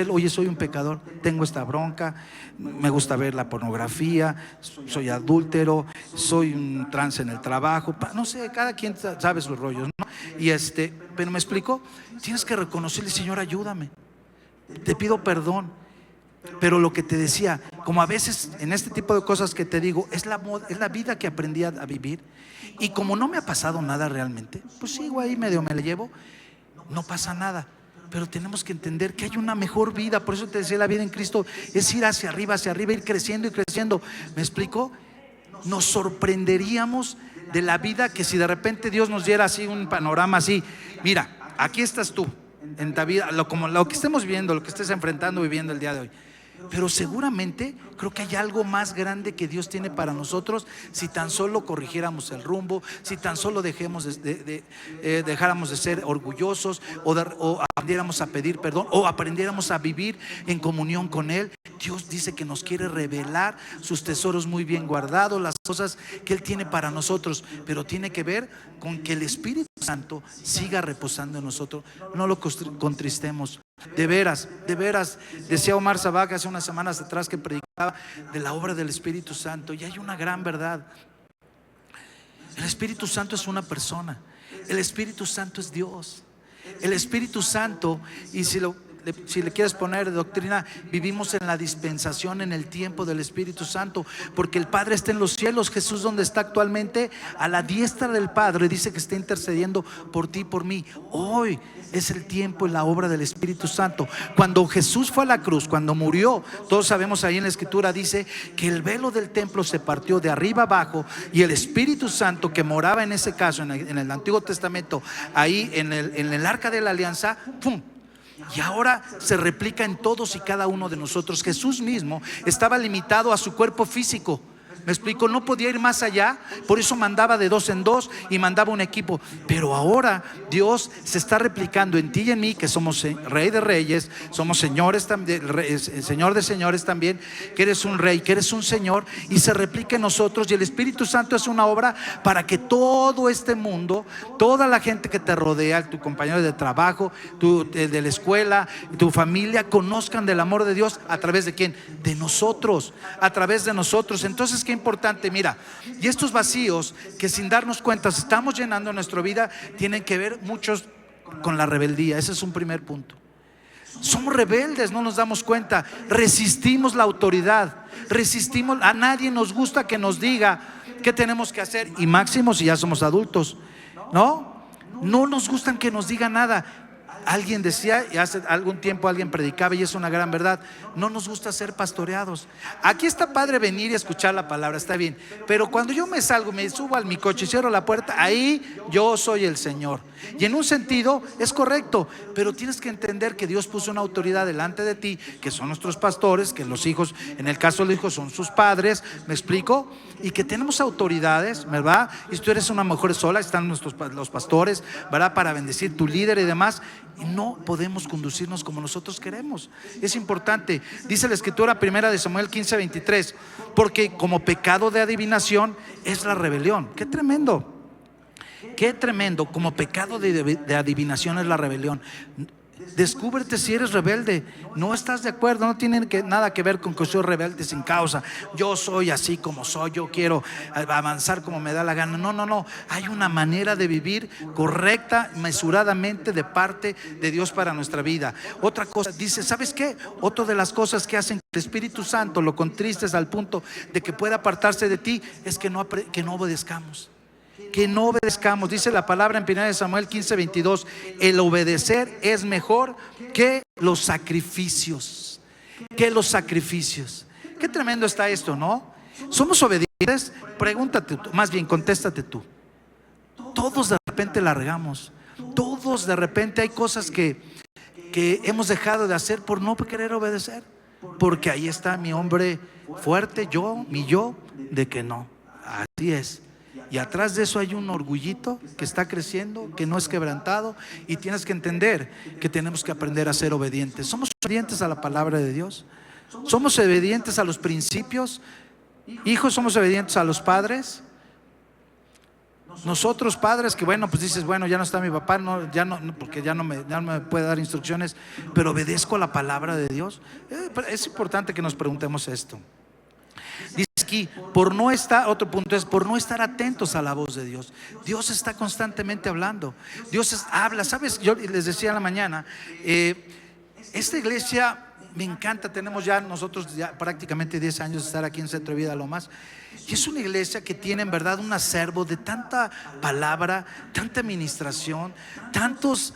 oye, soy un pecador, tengo esta bronca, me gusta ver la pornografía, soy adúltero, soy un trance en el trabajo, no sé, cada quien sabe sus rollos, ¿no? Y pero me explico, tienes que reconocerle: Señor, ayúdame, te pido perdón. Pero lo que te decía, como a veces en este tipo de cosas que te digo, es la vida que aprendí a vivir. Y como no me ha pasado nada realmente, pues sigo ahí, medio me la llevo, no pasa nada. Pero tenemos que entender que hay una mejor vida. Por eso te decía, la vida en Cristo es ir hacia arriba, ir creciendo y creciendo. ¿Me explico? Nos sorprenderíamos de la vida que si de repente Dios nos diera así un panorama así: mira, aquí estás tú en tu vida, como lo que estemos viviendo, lo que estés enfrentando, viviendo el día de hoy. Pero seguramente creo que hay algo más grande que Dios tiene para nosotros, si tan solo corrigiéramos el rumbo, si tan solo dejáramos de ser orgullosos, o aprendiéramos a pedir perdón, o aprendiéramos a vivir en comunión con Él. Dios dice que nos quiere revelar sus tesoros muy bien guardados, las cosas que Él tiene para nosotros, pero tiene que ver con que el Espíritu Santo siga reposando en nosotros. No lo contristemos. De veras, decía Omar Sabag hace unas semanas atrás, que predicaba de la obra del Espíritu Santo, y hay una gran verdad. El Espíritu Santo es una persona, el Espíritu Santo es Dios. El Espíritu Santo, y si le quieres poner de doctrina, vivimos en la dispensación, en el tiempo del Espíritu Santo, porque el Padre está en los cielos. Jesús, donde está actualmente, a la diestra del Padre, dice que está intercediendo por ti y por mí. Hoy es el tiempo y la obra del Espíritu Santo. Cuando Jesús fue a la cruz, cuando murió, todos sabemos, ahí en la Escritura dice que el velo del templo se partió de arriba abajo, y el Espíritu Santo que moraba en ese caso en el Antiguo Testamento, ahí en el Arca de la Alianza, ¡pum!, y ahora se replica en todos y cada uno de nosotros. Jesús mismo estaba limitado a su cuerpo físico. ¿Me explico? No podía ir más allá, por eso mandaba de 2 en 2 y mandaba un equipo. Pero ahora Dios se está replicando en ti y en mí, que somos Rey de Reyes, somos señores también, Señor de Señores también, que eres un Rey, que eres un Señor, y se replica en nosotros. Y el Espíritu Santo es una obra para que todo este mundo, toda la gente que te rodea, tu compañero de trabajo, de la escuela, tu familia, conozcan del amor de Dios. ¿A través de quién? De nosotros, a través de nosotros. Entonces, qué importante, mira, y estos vacíos que sin darnos cuenta estamos llenando nuestra vida, tienen que ver muchos con la rebeldía. Ese es un primer punto. Somos rebeldes, no nos damos cuenta, resistimos la autoridad, resistimos. A nadie nos gusta que nos diga qué tenemos que hacer, y máximo si ya somos adultos, no nos gustan que nos diga nada. Alguien decía, y hace algún tiempo alguien predicaba, y es una gran verdad: no nos gusta ser pastoreados. Aquí está padre venir y escuchar la palabra, está bien, pero cuando yo me salgo, me subo a mi coche y cierro la puerta, ahí yo soy el Señor. Y en un sentido es correcto, pero tienes que entender que Dios puso una autoridad delante de ti, que son nuestros pastores, que los hijos, en el caso de los hijos, son sus padres. ¿Me explico? Y que tenemos autoridades, ¿verdad? Y si tú eres una mujer sola, están los pastores, ¿verdad?, para bendecir tu líder y demás. Y no podemos conducirnos como nosotros queremos. Es importante. Dice la Escritura, 1 Samuel 15:23, porque como pecado de adivinación es la rebelión. Qué tremendo. Qué tremendo. Como pecado de adivinación es la rebelión. Descúbrete si eres rebelde. No estás de acuerdo, no tiene nada que ver con que soy rebelde sin causa. Yo soy así como soy, yo quiero avanzar como me da la gana. No. Hay una manera de vivir correcta, mesuradamente, de parte de Dios para nuestra vida. Otra cosa, dice, ¿sabes qué? Otra de las cosas que hacen que el Espíritu Santo lo contristes al punto de que pueda apartarse de ti es que no obedezcamos. Que no obedezcamos. Dice la palabra en 1 Samuel 15:22, el obedecer es mejor que los sacrificios. Qué tremendo está esto, ¿no? ¿Somos obedientes? Pregúntate, más bien contéstate tú. Todos de repente la regamos. Todos de repente hay cosas que hemos dejado de hacer por no querer obedecer. Porque ahí está mi hombre fuerte, mi yo, de que no. Así es. Y atrás de eso hay un orgullito que está creciendo, que no es quebrantado. Y tienes que entender que tenemos que aprender a ser obedientes. ¿Somos obedientes a la palabra de Dios? ¿Somos obedientes a los principios? Hijos, ¿somos obedientes a los padres? Nosotros padres, que bueno, pues dices, bueno, ya no está mi papá, no, porque ya no me puede dar instrucciones, pero obedezco a la palabra de Dios. Es importante que nos preguntemos esto. Dice aquí, otro punto es, por no estar atentos a la voz de Dios. Dios está constantemente hablando. Habla, ¿sabes? Yo les decía en la mañana, esta iglesia me encanta. Tenemos ya nosotros prácticamente 10 años de estar aquí en Centro de Vida Lomas. Y es una iglesia que tiene en verdad un acervo de tanta palabra, tanta administración, tantos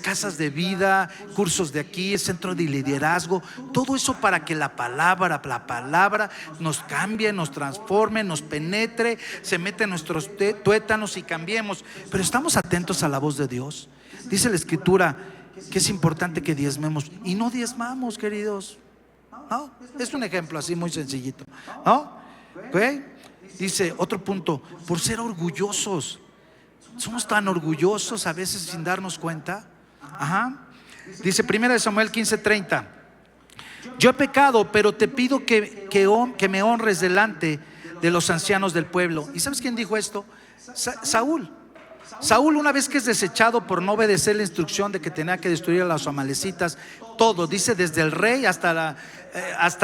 casas de vida, cursos de aquí, centro de liderazgo, todo eso para que la palabra nos cambie, nos transforme, nos penetre, se mete en nuestros tuétanos y cambiemos. Pero estamos atentos a la voz de Dios. Dice la Escritura que es importante que diezmemos, y no diezmamos, queridos. No, es un ejemplo así muy sencillito, ¿no? ¿Okay? Dice otro punto, por ser orgullosos. Somos tan orgullosos a veces sin darnos cuenta. Dice 1 Samuel 15:30: yo he pecado, pero te pido que me honres delante de los ancianos del pueblo. ¿Y sabes quién dijo esto? Saúl. Saúl, una vez que es desechado por no obedecer la instrucción de que tenía que destruir a los amalecitas, todo, dice, desde el rey hasta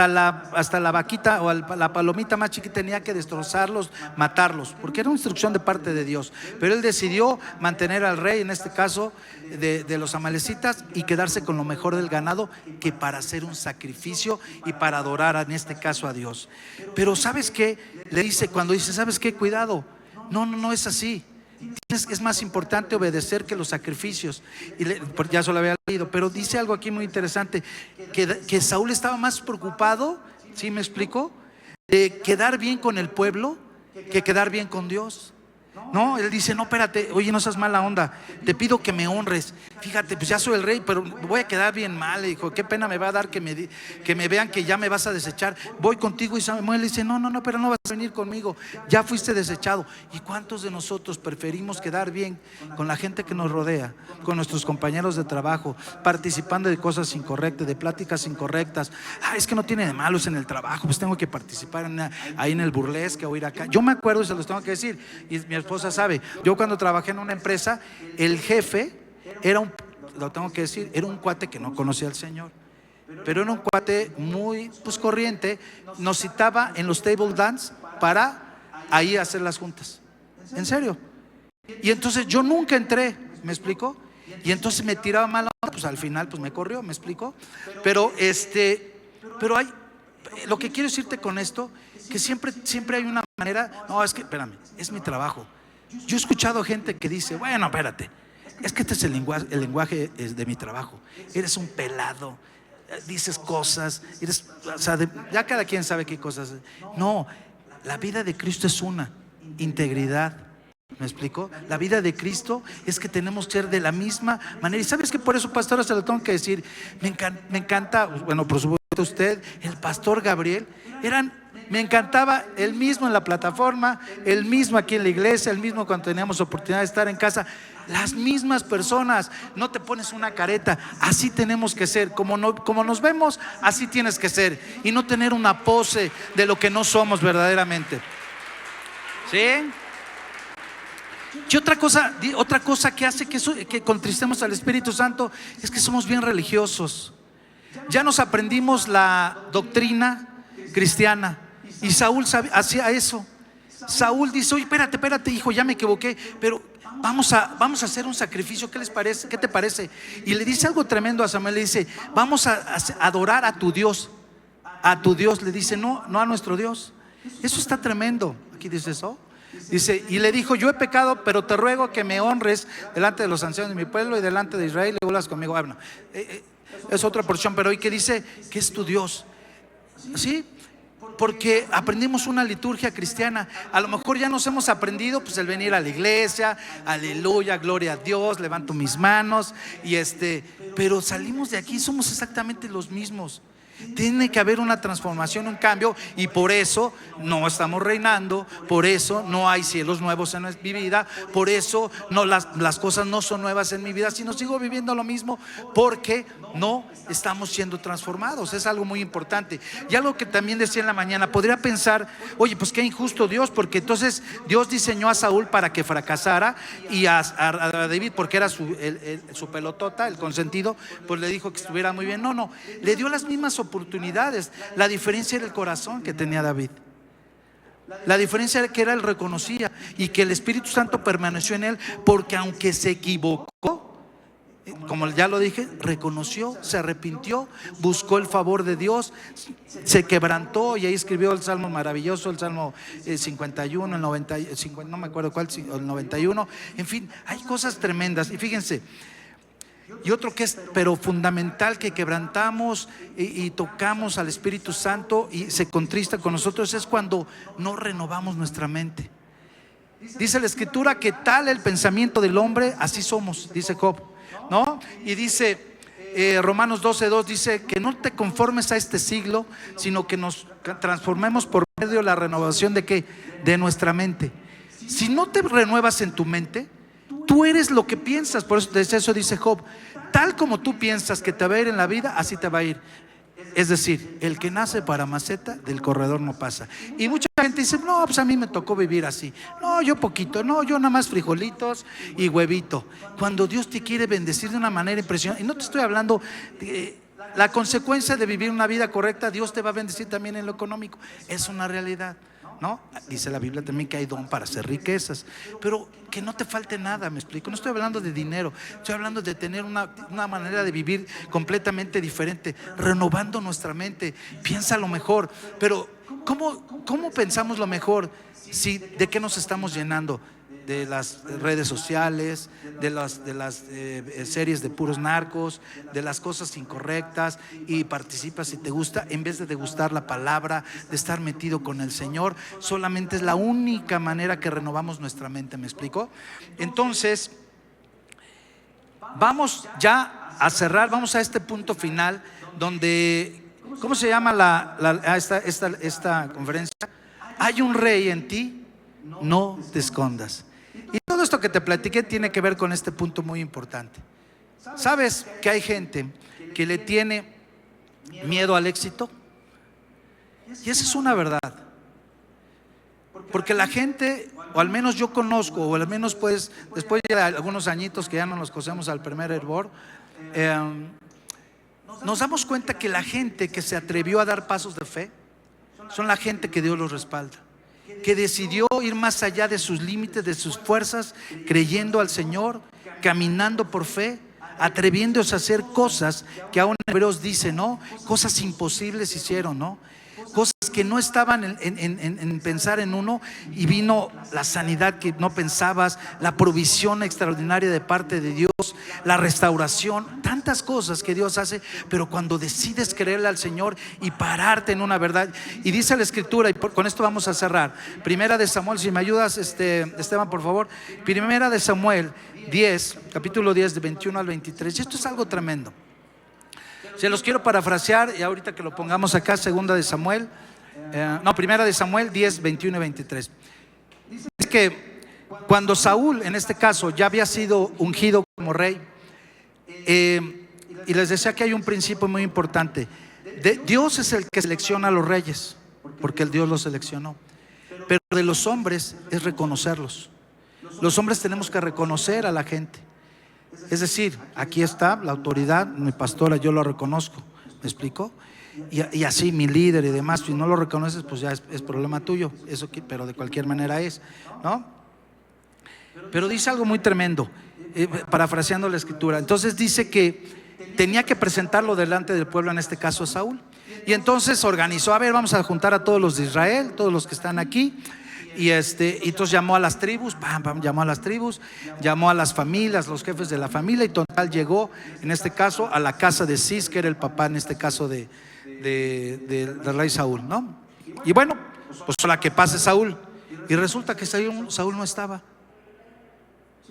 la vaquita o la palomita más chiquita, tenía que destrozarlos, matarlos, porque era una instrucción de parte de Dios. Pero él decidió mantener al rey, en este caso de los amalecitas, y quedarse con lo mejor del ganado, que para hacer un sacrificio y para adorar en este caso a Dios. Pero ¿sabes qué? Le dice, cuando dice, ¿sabes qué? Cuidado, no es así. Es más importante obedecer que los sacrificios. Ya se lo había leído, pero dice algo aquí muy interesante, que Saúl estaba más preocupado, ¿sí me explico?, de quedar bien con el pueblo que quedar bien con Dios. No, él dice, no, espérate, oye, no seas mala onda, te pido que me honres. Fíjate, pues ya soy el rey, pero voy a quedar bien mal. Le dijo, qué pena me va a dar que me vean que ya me vas a desechar. Voy contigo. Y Samuel le dice, no, pero no vas a venir conmigo, ya fuiste desechado. ¿Y cuántos de nosotros preferimos quedar bien con la gente que nos rodea, con nuestros compañeros de trabajo, participando de cosas incorrectas, de pláticas incorrectas? Es que no tiene de malos en el trabajo, pues tengo que participar ahí en el burlesque o ir acá. Yo me acuerdo, y se los tengo que decir, y mi esposa sabe, yo cuando trabajé en una empresa, el jefe lo tengo que decir, era un cuate que no conocía al Señor, pero era un cuate muy corriente. Nos citaba en los table dance para ahí hacer las juntas, en serio. Y entonces yo nunca entré, ¿me explico? Y entonces me tiraba mala onda, pues al final pues me corrió, ¿me explico? Pero lo que quiero decirte con esto, que siempre hay una manera. No, es que, espérame, es mi trabajo. Yo he escuchado gente que dice, bueno, espérate, es que este es el lenguaje es de mi trabajo. Eres un pelado, dices cosas, ya cada quien sabe qué cosas. No, la vida de Cristo es una integridad. ¿Me explico? La vida de Cristo es que tenemos que ser de la misma manera. Y sabes que por eso, pastora, se lo tengo que decir, me encanta, bueno, por supuesto usted, el pastor Gabriel, me encantaba el mismo en la plataforma, el mismo aquí en la iglesia, el mismo cuando teníamos oportunidad de estar en casa. Las mismas personas, no te pones una careta, así tenemos que ser, como nos vemos, así tienes que ser, y no tener una pose de lo que no somos verdaderamente. ¿Sí? Y otra cosa que hace que contristemos al Espíritu Santo es que somos bien religiosos. Ya nos aprendimos la doctrina cristiana, y Saúl hacía eso. Saúl dice, oye, espérate, hijo, ya me equivoqué, pero vamos a hacer un sacrificio. ¿Qué les parece? ¿Qué te parece? Y le dice algo tremendo a Samuel. Le dice, vamos a adorar a tu Dios. A tu Dios. Le dice, no a nuestro Dios. Eso está tremendo. Aquí dice eso. Dice, y le dijo, yo he pecado, pero te ruego que me honres delante de los ancianos de mi pueblo y delante de Israel, y vuelvas conmigo. Bueno, es otra porción, pero hoy que dice que es tu Dios. ¿Sí? porque aprendimos una liturgia cristiana. A lo mejor ya nos hemos aprendido pues el venir a la iglesia, aleluya, gloria a Dios, levanto mis manos pero salimos de aquí, somos exactamente los mismos. Tiene que haber una transformación, un cambio, y por eso no estamos reinando, por eso no hay cielos nuevos en mi vida, por eso no, las cosas no son nuevas en mi vida, sino sigo viviendo lo mismo, porque no estamos siendo transformados. Es algo muy importante. Y algo que también decía en la mañana, podría pensar, oye, pues qué injusto Dios, porque entonces Dios diseñó a Saúl para que fracasara, y a David, porque era su pelotota, el consentido, pues le dijo que estuviera muy bien. No, le dio las mismas oportunidades. La diferencia era el corazón que tenía David. La diferencia era que él reconocía, y que el Espíritu Santo permaneció en él, porque aunque se equivocó, como ya lo dije, reconoció, se arrepintió, buscó el favor de Dios, se quebrantó, y ahí escribió el salmo maravilloso, el salmo 51, el 90, no me acuerdo cuál, el 91. En fin, hay cosas tremendas. Y fíjense, y otro que es pero fundamental, que quebrantamos y tocamos al Espíritu Santo y se contrista con nosotros, es cuando no renovamos nuestra mente. Dice la Escritura que tal el pensamiento del hombre, así somos, dice Job, ¿no? Y dice Romanos 12:2, dice que no te conformes a este siglo, sino que nos transformemos por medio de la renovación ¿de qué? De nuestra mente. Si no te renuevas en tu mente, tú eres lo que piensas. Por eso dice Job, tal como tú piensas que te va a ir en la vida, así te va a ir. Es decir, el que nace para maceta, del corredor no pasa. Y mucha gente dice, no, pues a mí me tocó vivir así. No, yo poquito, no, yo nada más frijolitos y huevito. Cuando Dios te quiere bendecir de una manera impresionante, y no te estoy hablando de la consecuencia de vivir una vida correcta, Dios te va a bendecir también en lo económico. Es una realidad, ¿no? Dice la Biblia también que hay don para hacer riquezas, pero que no te falte nada, me explico. No estoy hablando de dinero, estoy hablando de tener una manera de vivir completamente diferente, renovando nuestra mente. Piensa lo mejor, pero ¿cómo pensamos lo mejor? ¿De qué nos estamos llenando? De las redes sociales, de las series de puros narcos, de las cosas incorrectas, y participas si te gusta, en vez de degustar la palabra, de estar metido con el Señor. Solamente es la única manera que renovamos nuestra mente, ¿me explico? Entonces, vamos ya a cerrar, vamos a este punto final donde, ¿cómo se llama esta conferencia? Hay un rey en ti, no te escondas. Y todo esto que te platiqué tiene que ver con este punto muy importante. ¿Sabes que hay gente que le tiene miedo al éxito? Y esa es una verdad. Porque la gente, o al menos yo conozco, o al menos pues después de algunos añitos que ya no nos conocemos al primer hervor, nos damos cuenta que la gente que se atrevió a dar pasos de fe son la gente que Dios los respalda, que decidió ir más allá de sus límites, de sus fuerzas, creyendo al Señor, caminando por fe, atreviéndose a hacer cosas que aún en Hebreos dice, ¿no? Cosas imposibles hicieron, ¿no? Cosas que no estaban en pensar en uno, y vino la sanidad que no pensabas, la provisión extraordinaria de parte de Dios, la restauración, tantas cosas que Dios hace. Pero cuando decides creerle al Señor y pararte en una verdad, y dice la Escritura, y con esto vamos a cerrar, Primera de Samuel, si me ayudas Esteban, por favor, Primera de Samuel 10, capítulo 10, de 21 al 23. Y esto es algo tremendo. Se los quiero parafrasear, y ahorita que lo pongamos acá, Primera de Samuel 10, 21 y 23. Es que cuando Saúl, en este caso, ya había sido ungido como rey, y les decía que hay un principio muy importante. Dios es el que selecciona a los reyes, porque el Dios los seleccionó. Pero de los hombres es reconocerlos. Los hombres tenemos que reconocer a la gente. Es decir, aquí está la autoridad, mi pastora, yo lo reconozco, ¿me explico? Y así mi líder y demás, si no lo reconoces, pues ya es problema tuyo, pero de cualquier manera es, ¿no? Pero dice algo muy tremendo, parafraseando la Escritura. Entonces dice que tenía que presentarlo delante del pueblo, en este caso a Saúl. Y entonces organizó, a ver, vamos a juntar a todos los de Israel, todos los que están aquí. Y entonces llamó a las tribus, llamó a las tribus, llamó a las familias, los jefes de la familia, y total llegó, en este caso, a la casa de Cis, que era el papá, en este caso, del rey Saúl, ¿no? Y bueno, pues la que pase Saúl. Y resulta que Saúl no estaba.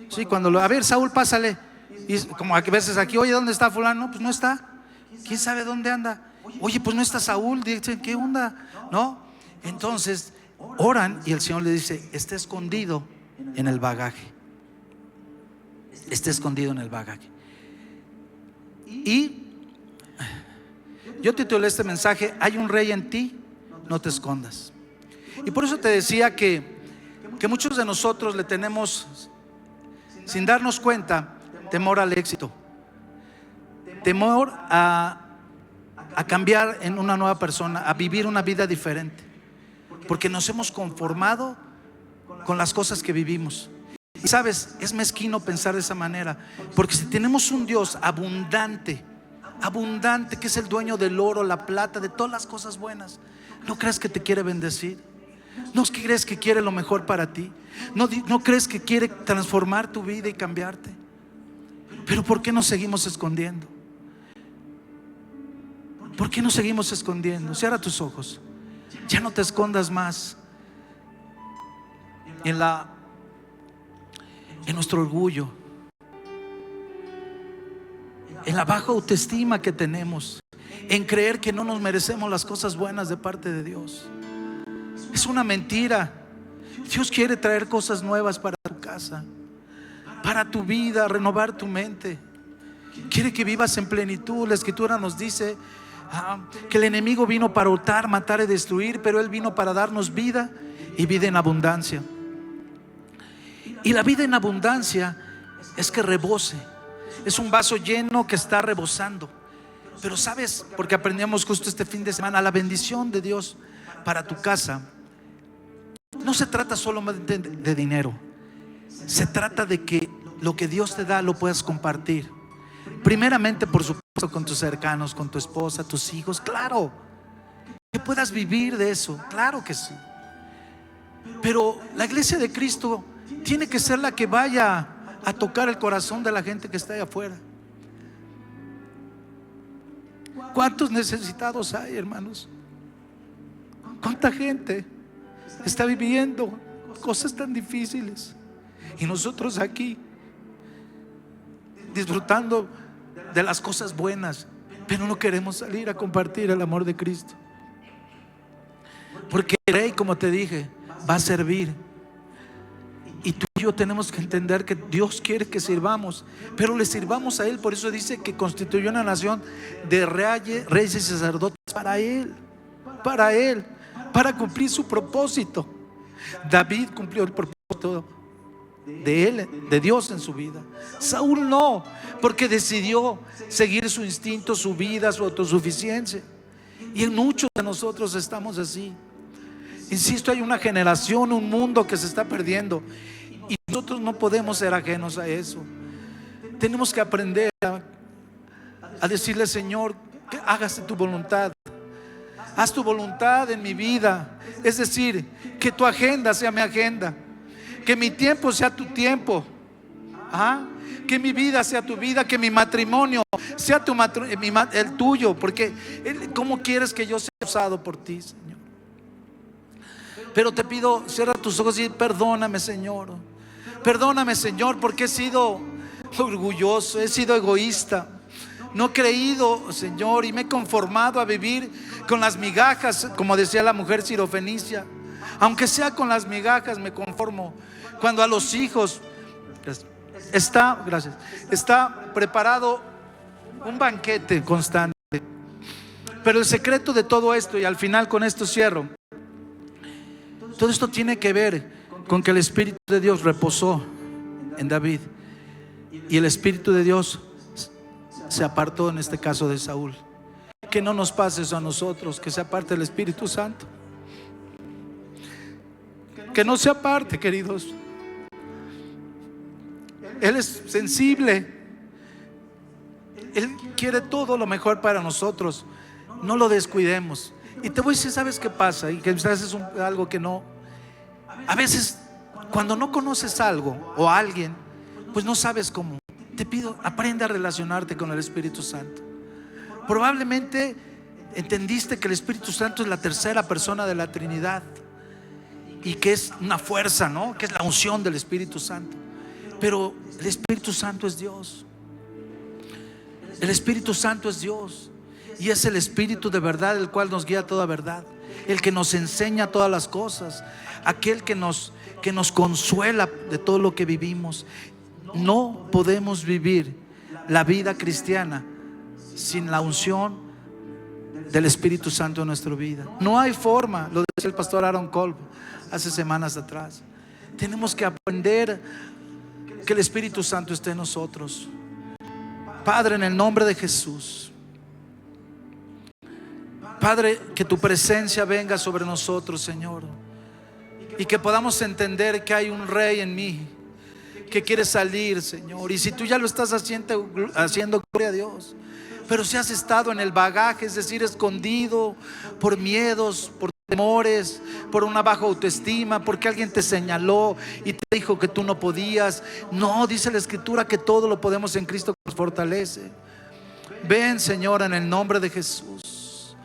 Sí, a ver, Saúl, pásale. Y como a veces aquí, oye, ¿dónde está fulano? No, pues no está. ¿Quién sabe dónde anda? Oye, pues no está Saúl. Dicen, ¿qué onda? ¿No? Entonces oran y el Señor le dice: está escondido en el bagaje. Está escondido en el bagaje. Y yo titulé este mensaje: hay un rey en ti, no te escondas. Y por eso te decía que muchos de nosotros le tenemos, sin darnos cuenta, temor al éxito, temor a cambiar en una nueva persona, a vivir una vida diferente, porque nos hemos conformado con las cosas que vivimos. Y sabes, es mezquino pensar de esa manera, porque si tenemos un Dios abundante, que es el dueño del oro, la plata, de todas las cosas buenas, ¿no crees que te quiere bendecir? ¿No crees que quiere lo mejor para ti? ¿No crees que quiere transformar tu vida y cambiarte? Pero ¿por qué nos seguimos escondiendo? ¿Por qué nos seguimos escondiendo? Cierra tus ojos. Ya no te escondas más en nuestro orgullo, en la baja autoestima que tenemos, en creer que no nos merecemos las cosas buenas de parte de Dios. Es una mentira. Dios quiere traer cosas nuevas para tu casa, para tu vida, renovar tu mente. Quiere que vivas en plenitud. La Escritura nos dice que el enemigo vino para hurtar, matar y destruir, pero Él vino para darnos vida y vida en abundancia. Y la vida en abundancia es que rebose. Es un vaso lleno que está rebosando. Pero sabes, porque aprendíamos justo este fin de semana, la bendición de Dios para tu casa no se trata solamente de dinero. Se trata de que lo que Dios te da lo puedas compartir. Primeramente, por supuesto, con tus cercanos, con tu esposa, tus hijos. Claro, que puedas vivir de eso. Claro que sí. Pero la iglesia de Cristo tiene que ser la que vaya a tocar el corazón de la gente que está ahí afuera. ¿Cuántos necesitados hay, hermanos? ¿Cuánta gente está viviendo cosas tan difíciles? Y nosotros aquí disfrutando de las cosas buenas, pero no queremos salir a compartir el amor de Cristo. Porque el rey, como te dije, va a servir. Y tú y yo tenemos que entender que Dios quiere que sirvamos, pero le sirvamos a Él. Por eso dice que constituyó una nación de reyes y sacerdotes para Él, para cumplir su propósito. David cumplió el propósito de Él, de Dios en su vida. Saúl no, porque decidió seguir su instinto, su vida, su autosuficiencia. Y en muchos de nosotros estamos así. Insisto, hay una generación, un mundo que se está perdiendo, y nosotros no podemos ser ajenos a eso. Tenemos que aprender a decirle: Señor, que hágase tu voluntad. Haz tu voluntad en mi vida. Es decir, que tu agenda sea mi agenda, que mi tiempo sea tu tiempo, que mi vida sea tu vida, que mi matrimonio sea el tuyo. Porque ¿cómo quieres que yo sea usado por ti, Señor? Pero te pido, cierra tus ojos y perdóname, Señor. Perdóname, Señor, porque he sido orgulloso, he sido egoísta. No he creído, Señor, y me he conformado a vivir con las migajas, como decía la mujer sirofenicia. Aunque sea con las migajas, me conformo. Cuando a los hijos está preparado un banquete constante. Pero el secreto de todo esto, y al final con esto cierro, todo esto tiene que ver con que el Espíritu de Dios reposó en David, y el Espíritu de Dios se apartó en este caso de Saúl. Que no nos pase eso a nosotros, que se aparte el Espíritu Santo. Que no se aparte, queridos. Él es sensible. Él quiere todo lo mejor para nosotros. No lo descuidemos. Y te voy a decir, ¿sabes qué pasa? Y que quizás es algo que no. A veces, cuando no conoces algo o a alguien, pues no sabes cómo. Te pido, aprende a relacionarte con el Espíritu Santo. Probablemente Entendiste que el Espíritu Santo es la tercera persona de la Trinidad y que es una fuerza, ¿no? Que es la unción del Espíritu Santo. Pero el Espíritu Santo es Dios. El Espíritu Santo es Dios y es el Espíritu de verdad, el cual nos guía a toda verdad, el que nos enseña todas las cosas, aquel que nos consuela de todo lo que vivimos. No podemos vivir la vida cristiana sin la unción del Espíritu Santo en nuestra vida. No hay forma, lo decía el pastor Aaron Kolb hace semanas atrás. Tenemos que aprender que el Espíritu Santo esté en nosotros. Padre, en el nombre de Jesús, Padre, que tu presencia venga sobre nosotros, Señor, y que podamos entender que hay un rey en mí que quiere salir, Señor. Y si tú ya lo estás haciendo, gloria a Dios. Pero si has estado en el bagaje, es decir, escondido por miedos, por temores, por una baja autoestima, porque alguien te señaló y te dijo que tú no podías. No, dice la Escritura que todo lo podemos en Cristo que nos fortalece. Ven, Señor, en el nombre de Jesús.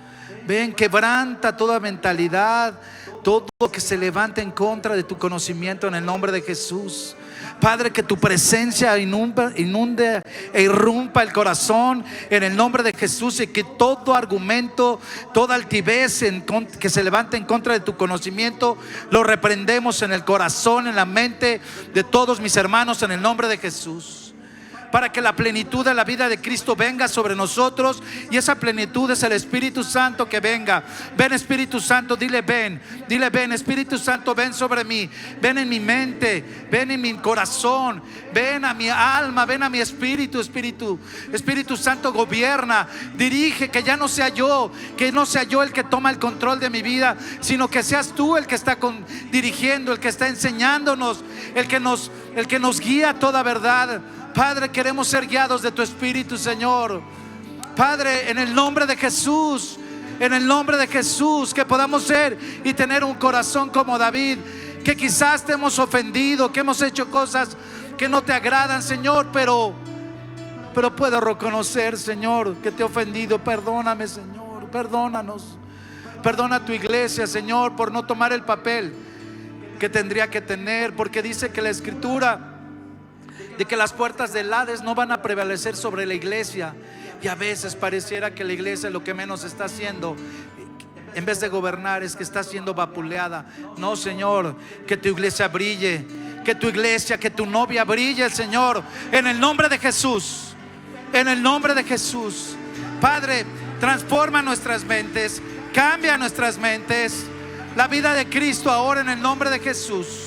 Ven, quebranta toda mentalidad, todo lo que se levante en contra de tu conocimiento en el nombre de Jesús. Padre, que tu presencia inunde e irrumpa el corazón en el nombre de Jesús, y que todo argumento, toda altivez que se levante en contra de tu conocimiento, lo reprendemos en el corazón, en la mente de todos mis hermanos en el nombre de Jesús. Para que la plenitud de la vida de Cristo venga sobre nosotros, y esa plenitud es el Espíritu Santo que venga. Ven, Espíritu Santo, dile ven, Espíritu Santo, ven sobre mí, ven en mi mente, ven en mi corazón, ven a mi alma, ven a mi espíritu. Espíritu Santo, gobierna, dirige, que ya no sea yo, que no sea yo el que toma el control de mi vida, sino que seas tú el que está dirigiendo, el que está enseñándonos, el que nos guía a toda verdad. Padre, queremos ser guiados de tu Espíritu, Señor. Padre, en el nombre de Jesús, que podamos ser y tener un corazón como David, que quizás te hemos ofendido, que hemos hecho cosas que no te agradan, Señor, pero puedo reconocer, Señor, que te he ofendido. Perdóname, Señor, perdónanos. Perdona a tu iglesia, Señor, por no tomar el papel que tendría que tener, porque dice que la Escritura de que las puertas del Hades no van a prevalecer sobre la iglesia. Y a veces pareciera que la iglesia lo que menos está haciendo, en vez de gobernar, es que está siendo vapuleada. No, Señor, que tu iglesia brille, que tu novia brille, Señor, en el nombre de Jesús. En el nombre de Jesús. Padre, transforma nuestras mentes, cambia nuestras mentes. La vida de Cristo ahora en el nombre de Jesús.